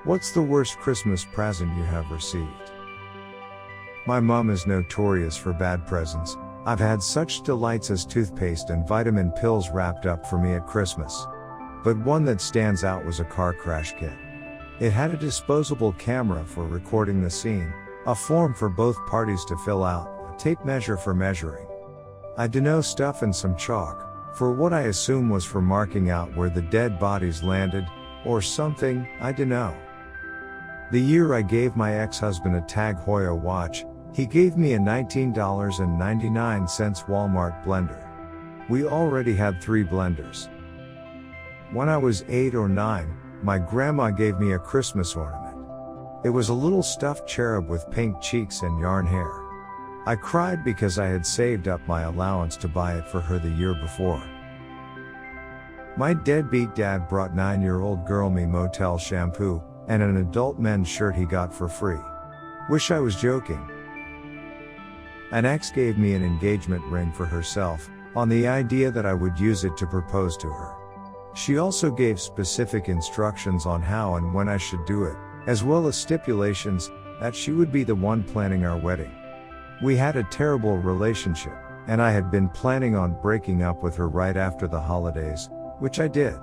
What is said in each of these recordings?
What's the worst Christmas present you have received? My mom is notorious for bad presents. I've had such delights as toothpaste and vitamin pills wrapped up for me at Christmas. But one that stands out was a car crash kit. It had a disposable camera for recording the scene, a form for both parties to fill out, a tape measure for measuring. I dunno stuff and some chalk, for what I assume was for marking out where the dead bodies landed, or something, I dunno. The year I gave my ex-husband a Tag Heuer watch, he gave me a $19.99 Walmart blender. We already had 3 blenders. When I was 8 or 9, my grandma gave me a Christmas ornament. It was a little stuffed cherub with pink cheeks and yarn hair. I cried because I had saved up my allowance to buy it for her the year before. My deadbeat dad brought 9-year-old girl me Motel shampoo, and an adult men's shirt he got for free. Wish I was joking. An ex gave me an engagement ring for herself, on the idea that I would use it to propose to her. She also gave specific instructions on how and when I should do it, as well as stipulations that she would be the one planning our wedding. We had a terrible relationship, and I had been planning on breaking up with her right after the holidays, which I did.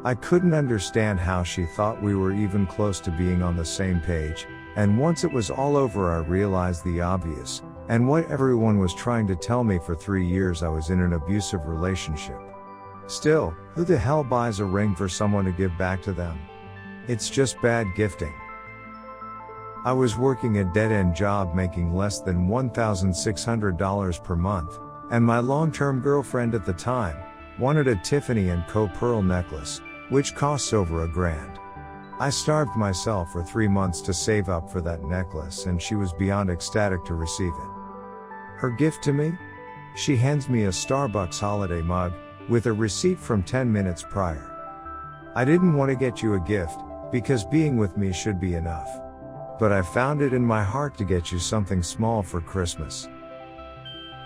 I couldn't understand how she thought we were even close to being on the same page, and once it was all over I realized the obvious, and what everyone was trying to tell me for 3 years: I was in an abusive relationship. Still, who the hell buys a ring for someone to give back to them? It's just bad gifting. I was working a dead-end job making less than $1,600 per month, and my long-term girlfriend at the time wanted a Tiffany & Co. pearl necklace, which costs over $1,000. I starved myself for 3 months to save up for that necklace, and she was beyond ecstatic to receive it. Her gift to me? She hands me a Starbucks holiday mug, with a receipt from 10 minutes prior. I didn't want to get you a gift, because being with me should be enough. But I found it in my heart to get you something small for Christmas.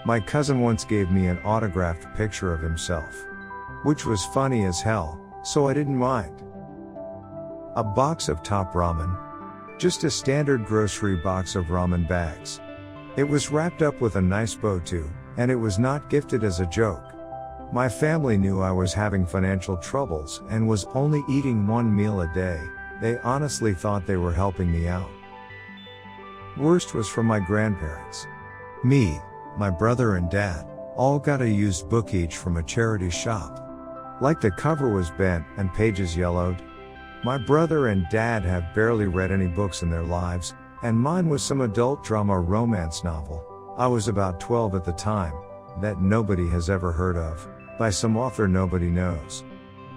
My cousin once gave me an autographed picture of himself, which was funny as hell, so I didn't mind. A box of Top Ramen. Just a standard grocery box of ramen bags. It was wrapped up with a nice bow too, and it was not gifted as a joke. My family knew I was having financial troubles and was only eating 1 meal a day. They honestly thought they were helping me out. Worst was from my grandparents. Me, my brother and dad, all got a used book each from a charity shop. Like the cover was bent and pages yellowed. My brother and dad have barely read any books in their lives, and mine was some adult drama romance novel. I was about 12 at the time, that nobody has ever heard of, by some author nobody knows.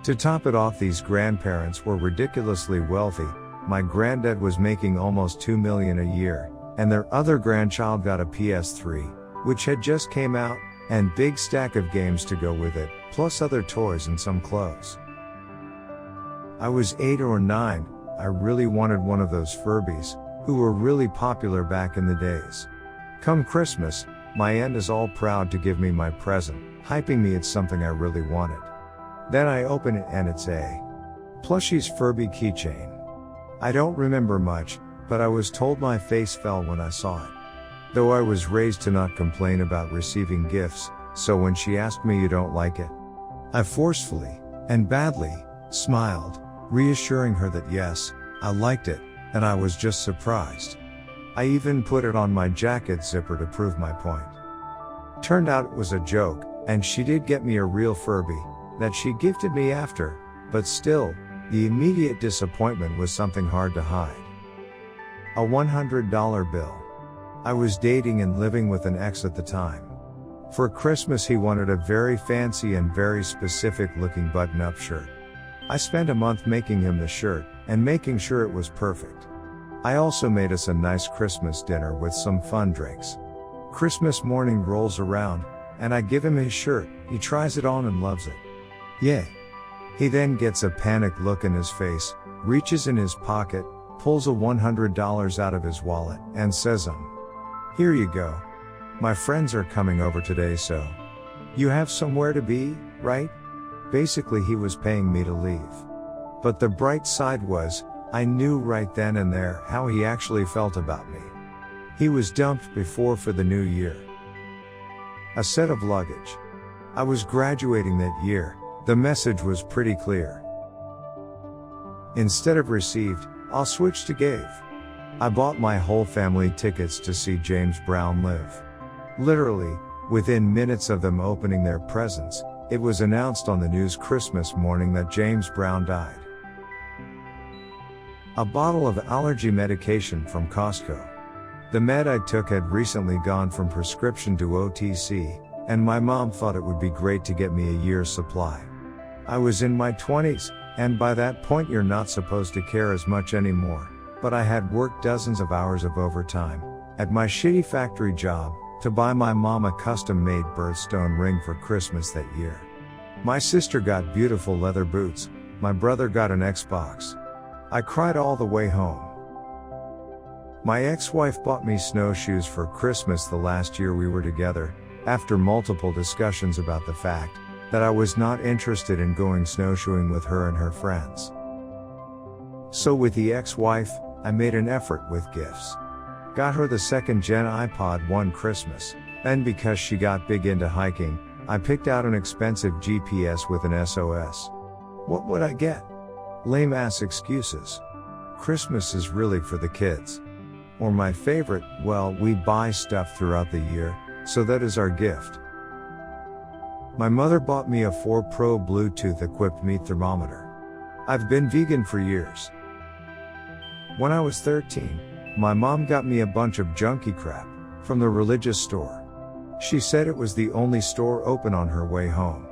To top it off, these grandparents were ridiculously wealthy. My granddad was making almost $2 million a year, and their other grandchild got a PS3, which had just came out, and big stack of games to go with it, plus other toys and some clothes. I was 8 or 9, I really wanted one of those Furbies, who were really popular back in the days. Come Christmas, my aunt is all proud to give me my present, hyping me it's something I really wanted. Then I open it and it's a Plushies Furby keychain. I don't remember much, but I was told my face fell when I saw it. Though I was raised to not complain about receiving gifts, so when she asked me, "You don't like it?" I forcefully, and badly, smiled, reassuring her that yes, I liked it, and I was just surprised. I even put it on my jacket zipper to prove my point. Turned out it was a joke, and she did get me a real Furby, that she gifted me after, but still, the immediate disappointment was something hard to hide. A $100 bill. I was dating and living with an ex at the time. For Christmas he wanted a very fancy and very specific looking button-up shirt. I spent a month making him the shirt, and making sure it was perfect. I also made us a nice Christmas dinner with some fun drinks. Christmas morning rolls around, and I give him his shirt. He tries it on and loves it. Yay. He then gets a panicked look in his face, reaches in his pocket, pulls a $100 out of his wallet, and says, "Here you go. My friends are coming over today, so you have somewhere to be, right?" Basically he was paying me to leave. But the bright side was, I knew right then and there how he actually felt about me. He was dumped before for the new year. A set of luggage. I was graduating that year, the message was pretty clear. Instead of received, I'll switch to gave. I bought my whole family tickets to see James Brown live. Literally, within minutes of them opening their presents, it was announced on the news Christmas morning that James Brown died. A bottle of allergy medication from Costco. The med I took had recently gone from prescription to OTC, and my mom thought it would be great to get me a year's supply. I was in my 20s, and by that point you're not supposed to care as much anymore, but I had worked dozens of hours of overtime, at my shitty factory job, to buy my mom a custom-made birthstone ring for Christmas that year. My sister got beautiful leather boots, my brother got an Xbox. I cried all the way home. My ex-wife bought me snowshoes for Christmas the last year we were together, after multiple discussions about the fact that I was not interested in going snowshoeing with her and her friends. So with the ex-wife, I made an effort with gifts. Got her the second-gen iPod one Christmas, then because she got big into hiking, I picked out an expensive GPS with an SOS. What would I get? Lame-ass excuses. Christmas is really for the kids. Or my favorite, well, we buy stuff throughout the year, so that is our gift. My mother bought me a 4 Pro Bluetooth-equipped meat thermometer. I've been vegan for years. When I was 13, my mom got me a bunch of junky crap from the religious store. She said it was the only store open on her way home.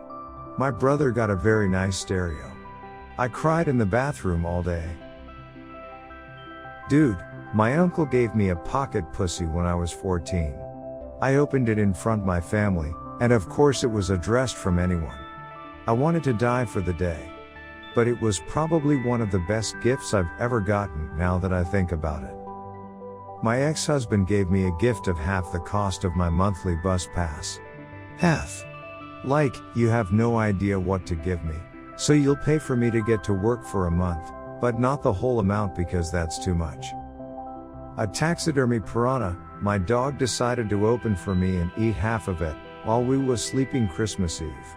My brother got a very nice stereo. I cried in the bathroom all day. Dude, my uncle gave me a pocket pussy when I was 14. I opened it in front of my family, and of course it was addressed from anyone. I wanted to die for the day. But it was probably one of the best gifts I've ever gotten now that I think about it. My ex-husband gave me a gift of half the cost of my monthly bus pass. Half. Like, you have no idea what to give me, so you'll pay for me to get to work for a month, but not the whole amount because that's too much. A taxidermy piranha, my dog decided to open for me and eat half of it, while we was sleeping Christmas Eve.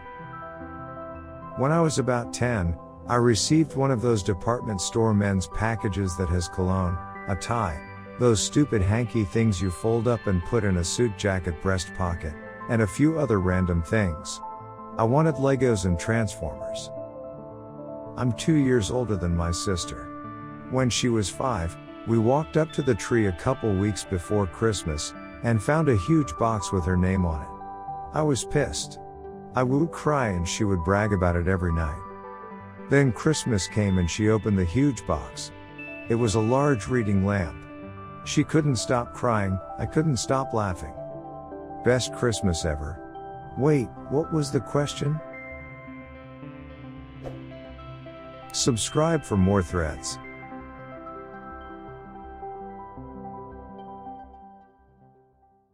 When I was about 10, I received one of those department store men's packages that has cologne, a tie, those stupid hanky things you fold up and put in a suit jacket breast pocket, and a few other random things. I wanted Legos and Transformers. I'm 2 years older than my sister. When she was 5, we walked up to the tree a couple weeks before Christmas, and found a huge box with her name on it. I was pissed. I would cry and she would brag about it every night. Then Christmas came and she opened the huge box. It was a large reading lamp. She couldn't stop crying, I couldn't stop laughing. Best Christmas ever. Wait, what was the question? Subscribe for more threads.